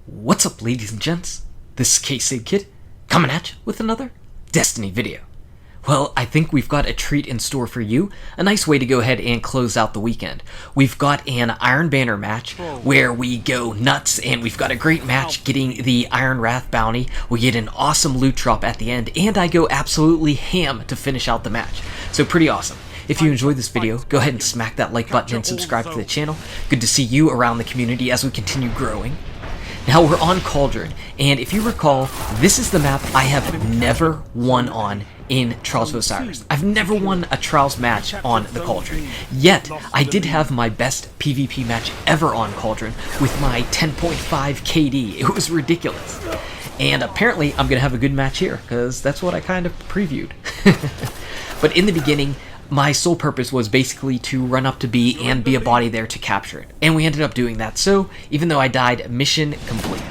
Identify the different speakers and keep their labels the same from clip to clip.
Speaker 1: What's up, ladies and gents? This is K-Sig Kid, coming at you with another Destiny video. Well, I think we've got a treat in store for you, a nice way to go ahead and close out the weekend. We've got an Iron Banner match where we go nuts, and we've got a great match getting the Iron Wrath bounty. We get an awesome loot drop at the end, and I go absolutely ham to finish out the match. So pretty awesome. If you enjoyed this video, go ahead and smack that like button and subscribe to the channel. Good to see you around the community as we continue growing. Now we're on Cauldron, and if you recall, this is the map I have never won on in Trials of Osiris. I've never won a Trials match on the Cauldron, yet I did have my best PvP match ever on Cauldron with my 10.5 KD. It was ridiculous. And apparently I'm going to have a good match here, because that's what I kind of previewed. But in the beginning, my sole purpose was basically to run up to B and be a body there to capture it. And we ended up doing that, so even though I died, mission complete.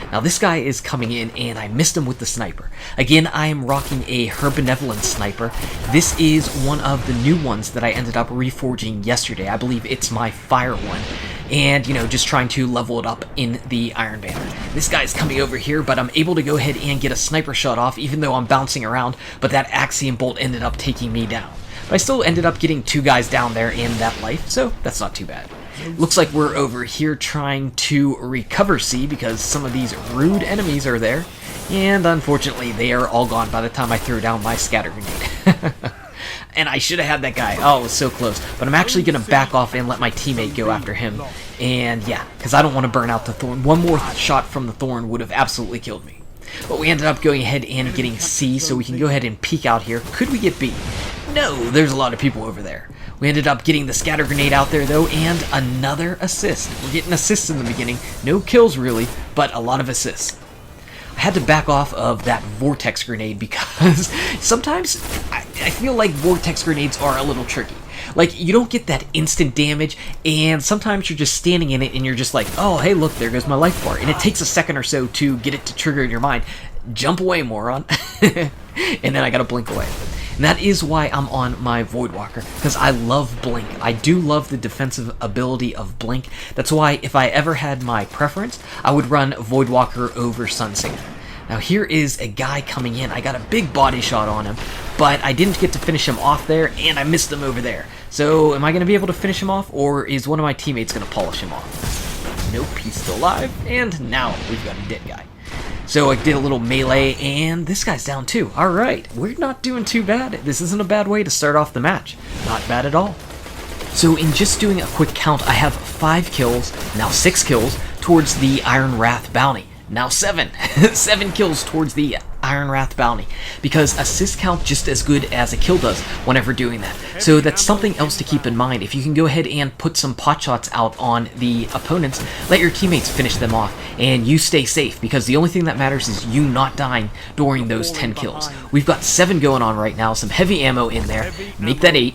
Speaker 1: Now this guy is coming in and I missed him with the sniper. Again, I am rocking a Her Benevolence sniper. This is one of the new ones that I ended up reforging yesterday. I believe it's my fire one. And, you know, just trying to level it up in the Iron Banner. This guy's coming over here, but I'm able to go ahead and get a sniper shot off even though I'm bouncing around, but that Axiom bolt ended up taking me down. But I still ended up getting two guys down there in that life, so that's not too bad. Looks like we're over here trying to recover C because some of these rude enemies are there. And unfortunately, they are all gone by the time I throw down my scatter grenade. And I should have had that guy. Oh, it was so close. But I'm actually going to back off and let my teammate go after him. And yeah, because I don't want to burn out the Thorn. One more shot from the Thorn would have absolutely killed me. But we ended up going ahead and getting C, so we can go ahead and peek out here. Could we get B? No, there's a lot of people over there. We ended up getting the scatter grenade out there, though, and another assist. We're getting assists in the beginning. No kills, really, but a lot of assists. I had to back off of that vortex grenade because sometimes I feel like vortex grenades are a little tricky. Like, you don't get that instant damage, and sometimes you're just standing in it and you're just like, oh, hey, look, there goes my life bar. And it takes a second or so to get it to trigger in your mind. Jump away, moron. And then I gotta blink away. And that is why I'm on my Voidwalker, because I love Blink. I do love the defensive ability of Blink. That's why if I ever had my preference, I would run Voidwalker over Sunsinger. Now here is a guy coming in. I got a big body shot on him, but I didn't get to finish him off there, and I missed him over there. So am I going to be able to finish him off, or is one of my teammates going to polish him off? Nope, he's still alive, and now we've got a dead guy. So I did a little melee, and this guy's down too. Alright, we're not doing too bad. This isn't a bad way to start off the match. Not bad at all. So in just doing a quick count, I have 5 kills, now 6 kills, towards the Iron Wrath bounty. Now 7. 7 kills towards the Iron Wrath bounty, because assist count just as good as a kill does whenever doing that. So that's something else to keep in mind. If you can go ahead and put some pot shots out on the opponents, let your teammates finish them off, and you stay safe, because the only thing that matters is you not dying during those 10 kills. We've got 7 going on right now, some heavy ammo in there, make that 8.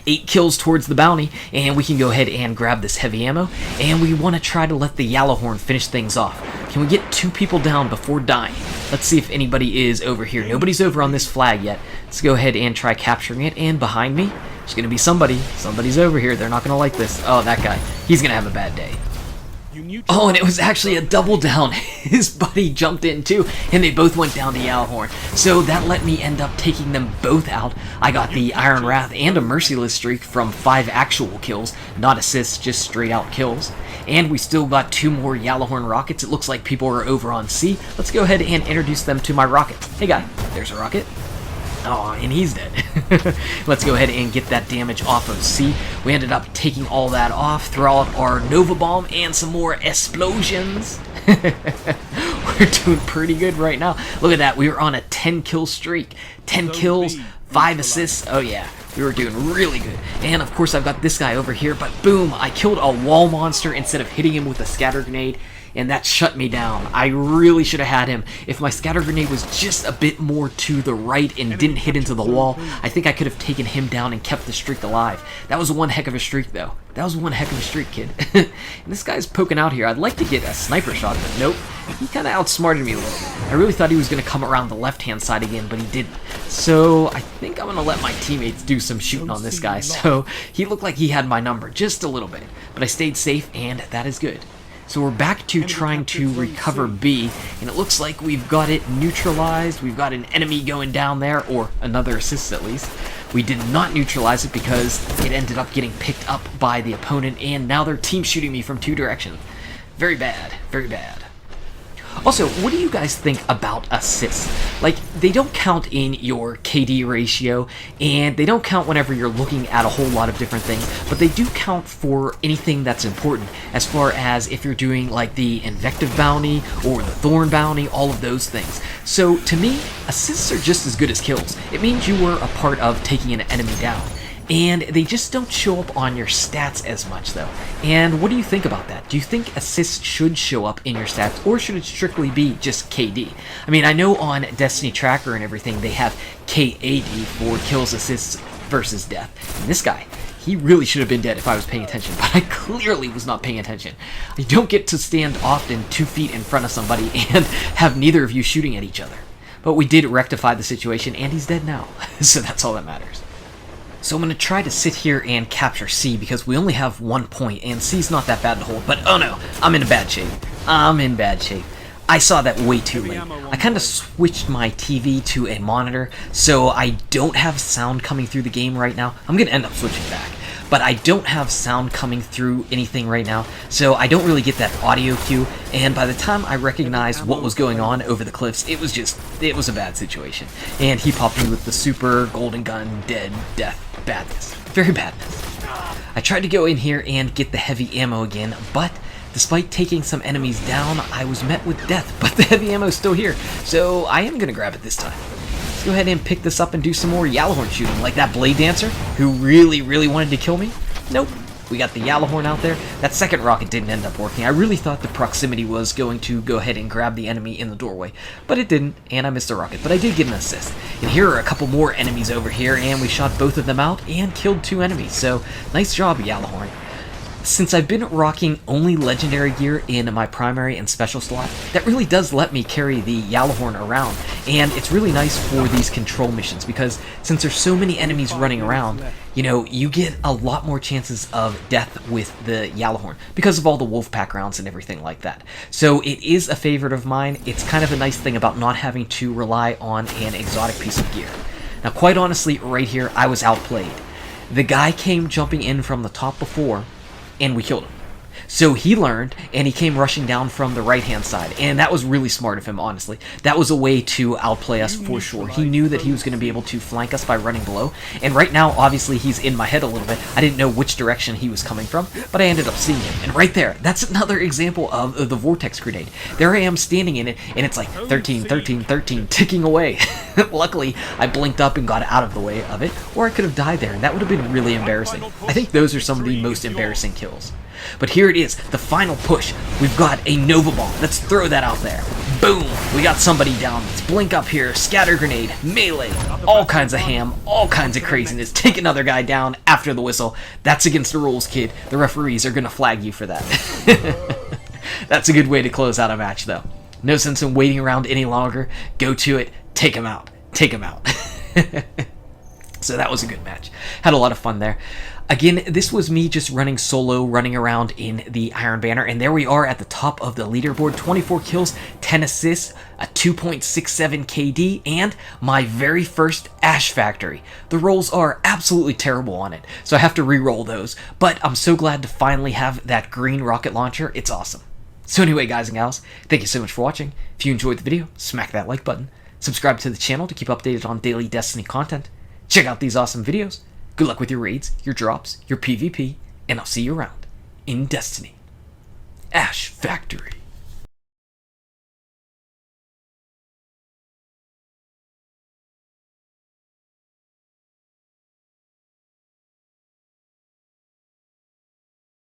Speaker 1: 8 kills towards the bounty, and we can go ahead and grab this heavy ammo, and we want to try to let the Yellowhorn finish things off. Can we get 2 people down before dying? Let's see if anybody is over here. Nobody's over on this flag yet. Let's go ahead and try capturing it. And behind me, there's going to be somebody. Somebody's over here. They're not going to like this. Oh, that guy. He's going to have a bad day. Oh, and it was actually a double down. His buddy jumped in too, and they both went down to Yellowhorn. So that let me end up taking them both out. I got the Iron Wrath and a Merciless streak from 5 actual kills, not assists, just straight out kills. And we still got 2 more Yellowhorn rockets. It looks like people are over on C. Let's go ahead and introduce them to my rockets. Hey guy, there's a rocket. Oh, and he's dead. Let's go ahead and get that damage off of C. We ended up taking all that off, throw out our Nova Bomb and some more explosions. We're doing pretty good right now. Look at that. We were on a 10 kill streak. 10 kills, 5 assists. Oh yeah, we were doing really good. And of course I've got this guy over here, but boom, I killed a wall monster instead of hitting him with a scatter grenade. And that shut me down. I really should have had him. If my scatter grenade was just a bit more to the right and didn't hit into the wall, I think I could have taken him down and kept the streak alive. That was one heck of a streak, though. That was one heck of a streak, kid. And this guy's poking out here. I'd like to get a sniper shot, but nope. He kind of outsmarted me a little bit. I really thought he was going to come around the left-hand side again, but he didn't. So I think I'm going to let my teammates do some shooting on this guy. So he looked like he had my number just a little bit, but I stayed safe, and that is good. So we're back to trying to recover B, and it looks like we've got it neutralized. We've got an enemy going down there, or another assist at least. We did not neutralize it because it ended up getting picked up by the opponent, and now they're team shooting me from 2 directions. Very bad, very bad. Also, what do you guys think about assists? Like, they don't count in your KD ratio, and they don't count whenever you're looking at a whole lot of different things, but they do count for anything that's important, as far as if you're doing, like, the invective bounty, or the thorn bounty, all of those things. So, to me, assists are just as good as kills. It means you were a part of taking an enemy down. And they just don't show up on your stats as much, though. And what do you think about that? Do you think assists should show up in your stats, or should it strictly be just KD? I mean, I know on Destiny Tracker and everything, they have KAD for kills, assists versus death. And this guy, he really should have been dead if I was paying attention, but I clearly was not paying attention. You don't get to stand often 2 feet in front of somebody and have neither of you shooting at each other. But we did rectify the situation, and he's dead now, so that's all that matters. So I'm going to try to sit here and capture C, because we only have 1 point, and C's not that bad to hold, but oh no, I'm in bad shape. I'm in bad shape. I saw that way too late. I kind of switched my TV to a monitor, so I don't have sound coming through the game right now. I'm going to end up switching back. But I don't have sound coming through anything right now, so I don't really get that audio cue, and by the time I recognized what was going on over the cliffs, it was a bad situation. And he popped me with the super golden gun, dead, death, badness. Very badness. I tried to go in here and get the heavy ammo again, but despite taking some enemies down, I was met with death, but the heavy ammo is still here, so I am going to grab it this time. Go ahead and pick this up and do some more Yalahorn shooting, like that Blade Dancer, who really wanted to kill me. Nope, we got the Yalahorn out there. That second rocket didn't end up working. I really thought the proximity was going to go ahead and grab the enemy in the doorway, but it didn't, and I missed a rocket, but I did get an assist. And here are a couple more enemies over here, and we shot both of them out and killed 2 enemies, so nice job, Yalahorn. Since I've been rocking only legendary gear in my primary and special slot, that really does let me carry the Yalahorn around, and it's really nice for these control missions, because since there's so many enemies running around, you know, you get a lot more chances of death with the Yalahorn, because of all the Wolfpack rounds and everything like that. So it is a favorite of mine. It's kind of a nice thing about not having to rely on an exotic piece of gear. Now, quite honestly, right here, I was outplayed. The guy came jumping in from the top before, and we killed him. So he learned, and he came rushing down from the right-hand side, and that was really smart of him, honestly. That was a way to outplay us for sure. He knew that he was going to be able to flank us by running below, and right now, obviously, he's in my head a little bit. I didn't know which direction he was coming from, but I ended up seeing him, and right there, that's another example of the Vortex Grenade. There I am standing in it, and it's like 13, 13, 13, ticking away. Luckily, I blinked up and got out of the way of it, or I could have died there, and that would have been really embarrassing. I think those are some of the most embarrassing kills. But here it is, the final push. We've got a Nova Bomb. Let's throw that out there. Boom! We got somebody down. Let's blink up here. Scatter grenade, melee, all kinds of ham, all kinds of craziness. Take another guy down after the whistle. That's against the rules, kid. The referees are going to flag you for that. That's a good way to close out a match, though. No sense in waiting around any longer. Go to it. Take him out. Take him out. So that was a good match. Had a lot of fun there. Again, this was me just running solo, running around in the Iron Banner, and there we are at the top of the leaderboard. 24 kills, 10 assists, a 2.67 KD, and my very first Ash Factory. The rolls are absolutely terrible on it, so I have to re-roll those, but I'm so glad to finally have that green rocket launcher. It's awesome. So anyway, guys and gals, thank you so much for watching. If you enjoyed the video, smack that like button. Subscribe to the channel to keep updated on daily Destiny content. Check out these awesome videos. Good luck with your raids, your drops, your PvP, and I'll see you around in Destiny. Ash Factory.